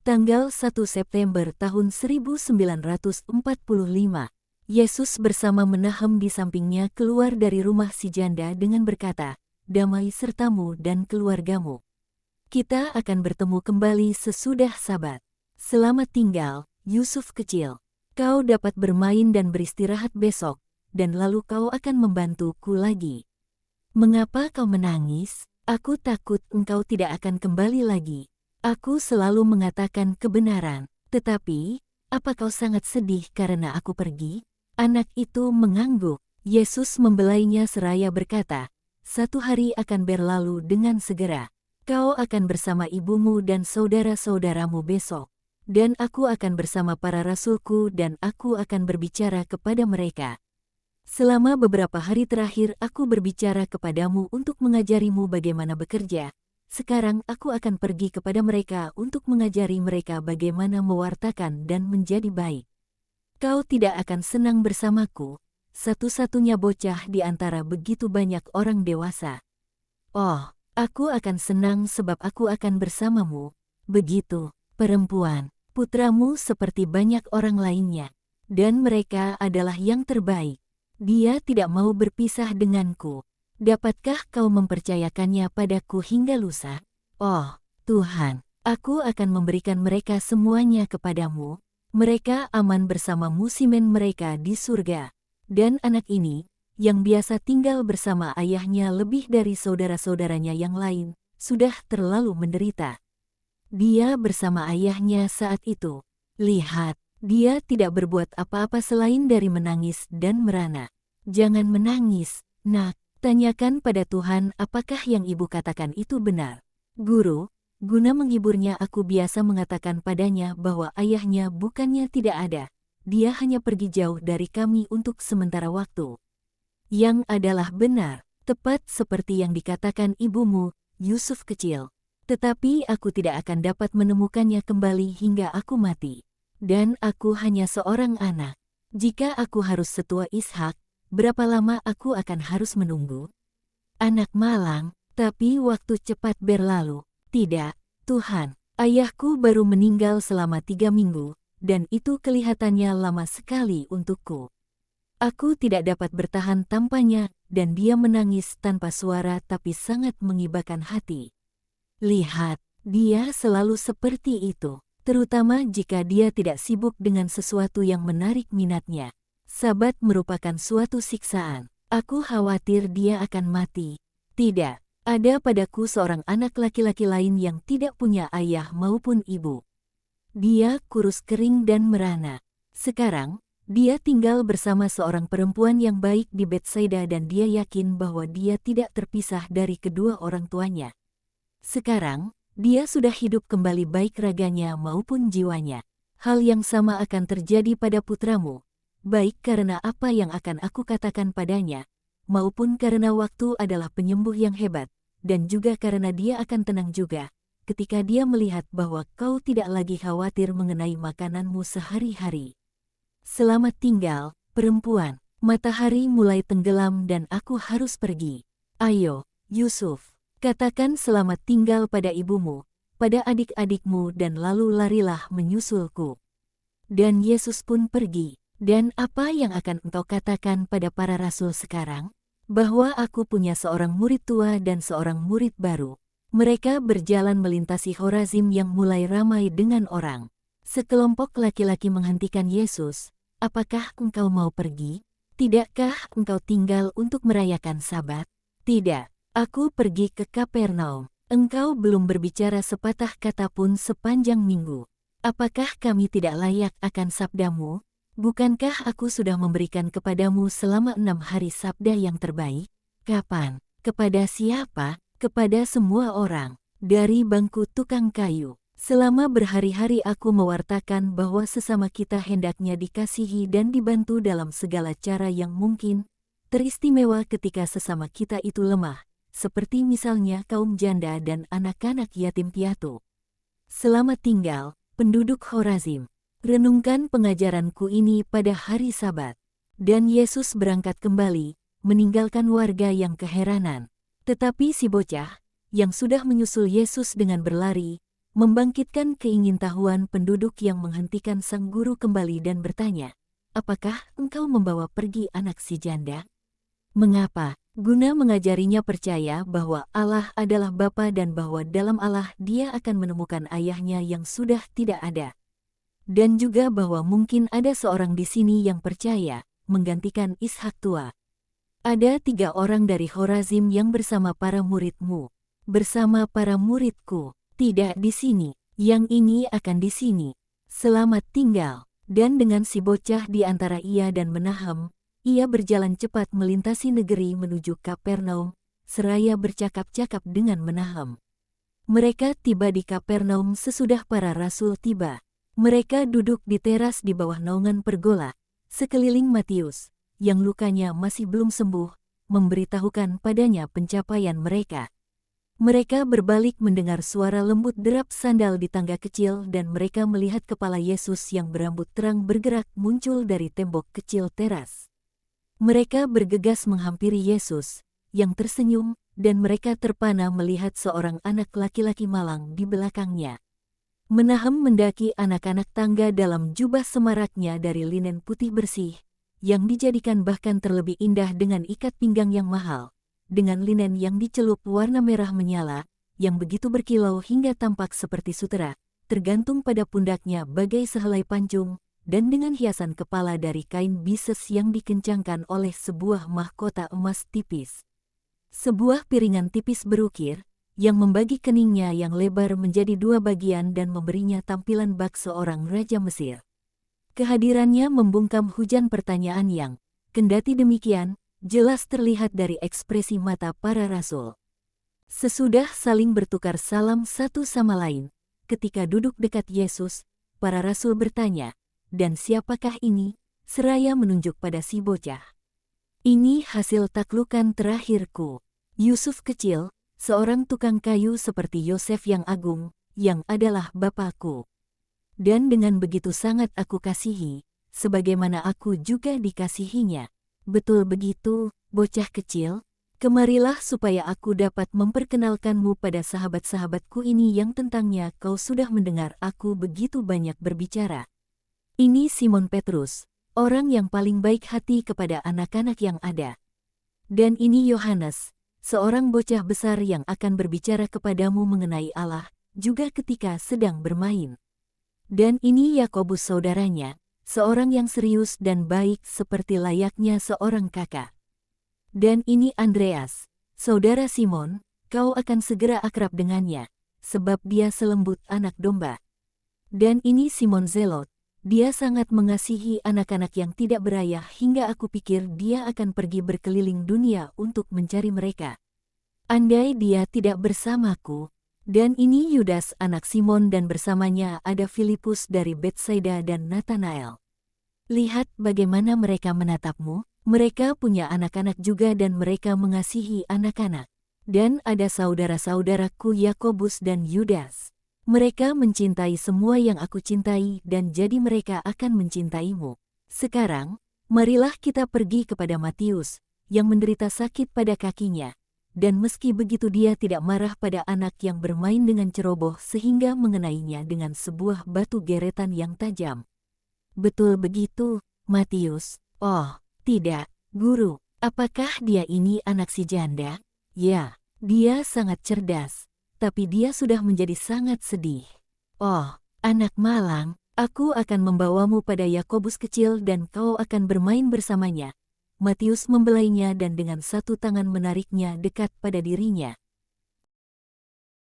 Tanggal 1 September tahun 1945, Yesus bersama Menahem di sampingnya keluar dari rumah si janda dengan berkata, "Damai sertamu dan keluargamu. Kita akan bertemu kembali sesudah Sabat. Selamat tinggal, Yusuf kecil. Kau dapat bermain dan beristirahat besok, dan lalu kau akan membantuku lagi. Mengapa kau menangis? Aku takut engkau tidak akan kembali lagi. Aku selalu mengatakan kebenaran, tetapi, apa kau sangat sedih karena aku pergi?" Anak itu mengangguk. Yesus membelainya seraya berkata, "Satu hari akan berlalu dengan segera. Kau akan bersama ibumu dan saudara-saudaramu besok. Dan aku akan bersama para rasulku dan aku akan berbicara kepada mereka. Selama beberapa hari terakhir aku berbicara kepadamu untuk mengajarimu bagaimana bekerja. Sekarang aku akan pergi kepada mereka untuk mengajari mereka bagaimana mewartakan dan menjadi baik. Kau tidak akan senang bersamaku, satu-satunya bocah di antara begitu banyak orang dewasa. Oh, aku akan senang sebab aku akan bersamamu. Begitu, perempuan, putramu seperti banyak orang lainnya. Dan mereka adalah yang terbaik. Dia tidak mau berpisah denganku. Dapatkah kau mempercayakannya padaku hingga lusa? Oh, Tuhan, aku akan memberikan mereka semuanya kepadamu. Mereka aman bersama musimen mereka di surga. Dan anak ini, yang biasa tinggal bersama ayahnya lebih dari saudara-saudaranya yang lain, sudah terlalu menderita. Dia bersama ayahnya saat itu. Lihat, dia tidak berbuat apa-apa selain dari menangis dan merana. Jangan menangis, nak. Tanyakan pada Tuhan apakah yang ibu katakan itu benar. Guru, guna menghiburnya aku biasa mengatakan padanya bahwa ayahnya bukannya tidak ada. Dia hanya pergi jauh dari kami untuk sementara waktu. Yang adalah benar, tepat seperti yang dikatakan ibumu, Yusuf kecil. Tetapi aku tidak akan dapat menemukannya kembali hingga aku mati. Dan aku hanya seorang anak. Jika aku harus setua Ishak, berapa lama aku akan harus menunggu? Anak malang, tapi waktu cepat berlalu. Tidak, Tuhan, ayahku baru meninggal selama 3 minggu, dan itu kelihatannya lama sekali untukku. Aku tidak dapat bertahan tanpanya, dan dia menangis tanpa suara tapi sangat mengibakan hati. Lihat, dia selalu seperti itu, terutama jika dia tidak sibuk dengan sesuatu yang menarik minatnya. Sabat merupakan suatu siksaan. Aku khawatir dia akan mati. Tidak. Ada padaku seorang anak laki-laki lain yang tidak punya ayah maupun ibu. Dia kurus kering dan merana. Sekarang, dia tinggal bersama seorang perempuan yang baik di Betsaida dan dia yakin bahwa dia tidak terpisah dari kedua orang tuanya. Sekarang, dia sudah hidup kembali baik raganya maupun jiwanya. Hal yang sama akan terjadi pada putramu, baik karena apa yang akan aku katakan padanya, maupun karena waktu adalah penyembuh yang hebat, dan juga karena dia akan tenang juga, ketika dia melihat bahwa kau tidak lagi khawatir mengenai makananmu sehari-hari. Selamat tinggal, perempuan. Matahari mulai tenggelam dan aku harus pergi. Ayo, Yusuf, katakan selamat tinggal pada ibumu, pada adik-adikmu dan lalu larilah menyusulku. Dan Yesus pun pergi. Dan apa yang akan engkau katakan pada para rasul sekarang? Bahwa aku punya seorang murid tua dan seorang murid baru. Mereka berjalan melintasi Khorazim yang mulai ramai dengan orang. Sekelompok laki-laki menghentikan Yesus. Apakah engkau mau pergi? Tidakkah engkau tinggal untuk merayakan Sabat? Tidak, aku pergi ke Kapernaum. Engkau belum berbicara sepatah kata pun sepanjang minggu. Apakah kami tidak layak akan sabdamu? Bukankah aku sudah memberikan kepadamu selama 6 hari sabda yang terbaik? Kapan? Kepada siapa? Kepada semua orang. Dari bangku tukang kayu. Selama berhari-hari aku mewartakan bahwa sesama kita hendaknya dikasihi dan dibantu dalam segala cara yang mungkin, teristimewa ketika sesama kita itu lemah, seperti misalnya kaum janda dan anak-anak yatim piatu. Selamat tinggal, penduduk Khorazim. Renungkan pengajaranku ini pada hari Sabat. Dan Yesus berangkat kembali, meninggalkan warga yang keheranan. Tetapi si bocah, yang sudah menyusul Yesus dengan berlari, membangkitkan keingintahuan penduduk yang menghentikan sang guru kembali dan bertanya, "Apakah engkau membawa pergi anak si janda?" Mengapa? Guna mengajarinya percaya bahwa Allah adalah Bapa dan bahwa dalam Allah dia akan menemukan ayahnya yang sudah tidak ada. Dan juga bahwa mungkin ada seorang di sini yang percaya, menggantikan Ishak tua. Ada 3 orang dari Khorazim yang bersama para muridmu. Bersama para muridku. Tidak di sini. Yang ini akan di sini. Selamat tinggal. Dan dengan si bocah di antara ia dan Menahem, ia berjalan cepat melintasi negeri menuju Kapernaum, seraya bercakap-cakap dengan Menahem. Mereka tiba di Kapernaum sesudah para rasul tiba. Mereka duduk di teras di bawah naungan pergola, sekeliling Matius, yang lukanya masih belum sembuh, memberitahukan padanya pencapaian mereka. Mereka berbalik mendengar suara lembut derap sandal di tangga kecil dan mereka melihat kepala Yesus yang berambut terang bergerak muncul dari tembok kecil teras. Mereka bergegas menghampiri Yesus, yang tersenyum, dan mereka terpana melihat seorang anak laki-laki malang di belakangnya. Menahem mendaki anak-anak tangga dalam jubah semaraknya dari linen putih bersih, yang dijadikan bahkan terlebih indah dengan ikat pinggang yang mahal, dengan linen yang dicelup warna merah menyala, yang begitu berkilau hingga tampak seperti sutera, tergantung pada pundaknya bagai sehelai pancung, dan dengan hiasan kepala dari kain bises yang dikencangkan oleh sebuah mahkota emas tipis. Sebuah piringan tipis berukir, yang membagi keningnya yang lebar menjadi 2 bagian dan memberinya tampilan bak seorang raja Mesir. Kehadirannya membungkam hujan pertanyaan yang, kendati demikian, jelas terlihat dari ekspresi mata para rasul. Sesudah saling bertukar salam satu sama lain, ketika duduk dekat Yesus, para rasul bertanya, "Dan siapakah ini?" seraya menunjuk pada si bocah. "Ini hasil taklukan terakhirku. Yusuf kecil, seorang tukang kayu seperti Yosef yang agung, yang adalah bapakku. Dan dengan begitu sangat aku kasihi, sebagaimana aku juga dikasihinya." "Betul begitu, bocah kecil. Kemarilah supaya aku dapat memperkenalkanmu pada sahabat-sahabatku ini yang tentangnya kau sudah mendengar aku begitu banyak berbicara. Ini Simon Petrus, orang yang paling baik hati kepada anak-anak yang ada. Dan ini Yohanes, seorang bocah besar yang akan berbicara kepadamu mengenai Allah, juga ketika sedang bermain. Dan ini Yakobus saudaranya, seorang yang serius dan baik seperti layaknya seorang kakak. Dan ini Andreas, saudara Simon, kau akan segera akrab dengannya, sebab dia selembut anak domba. Dan ini Simon Zelot, dia sangat mengasihi anak-anak yang tidak berayah hingga aku pikir dia akan pergi berkeliling dunia untuk mencari mereka. Andai dia tidak bersamaku." Dan ini Yudas anak Simon dan bersamanya ada Filipus dari Betsaida dan Nathanael. "Lihat bagaimana mereka menatapmu, mereka punya anak-anak juga dan mereka mengasihi anak-anak. Dan ada saudara-saudaraku Yakobus dan Yudas. Mereka mencintai semua yang aku cintai dan jadi mereka akan mencintaimu. Sekarang, marilah kita pergi kepada Matius, yang menderita sakit pada kakinya. Dan meski begitu dia tidak marah pada anak yang bermain dengan ceroboh sehingga mengenainya dengan sebuah batu geretan yang tajam." "Betul begitu, Matius." "Oh, tidak, Guru. Apakah dia ini anak si janda?" "Ya, dia sangat cerdas. Tapi dia sudah menjadi sangat sedih." "Oh, anak malang, aku akan membawamu pada Yakobus kecil dan kau akan bermain bersamanya." Matius membelainya dan dengan satu tangan menariknya dekat pada dirinya.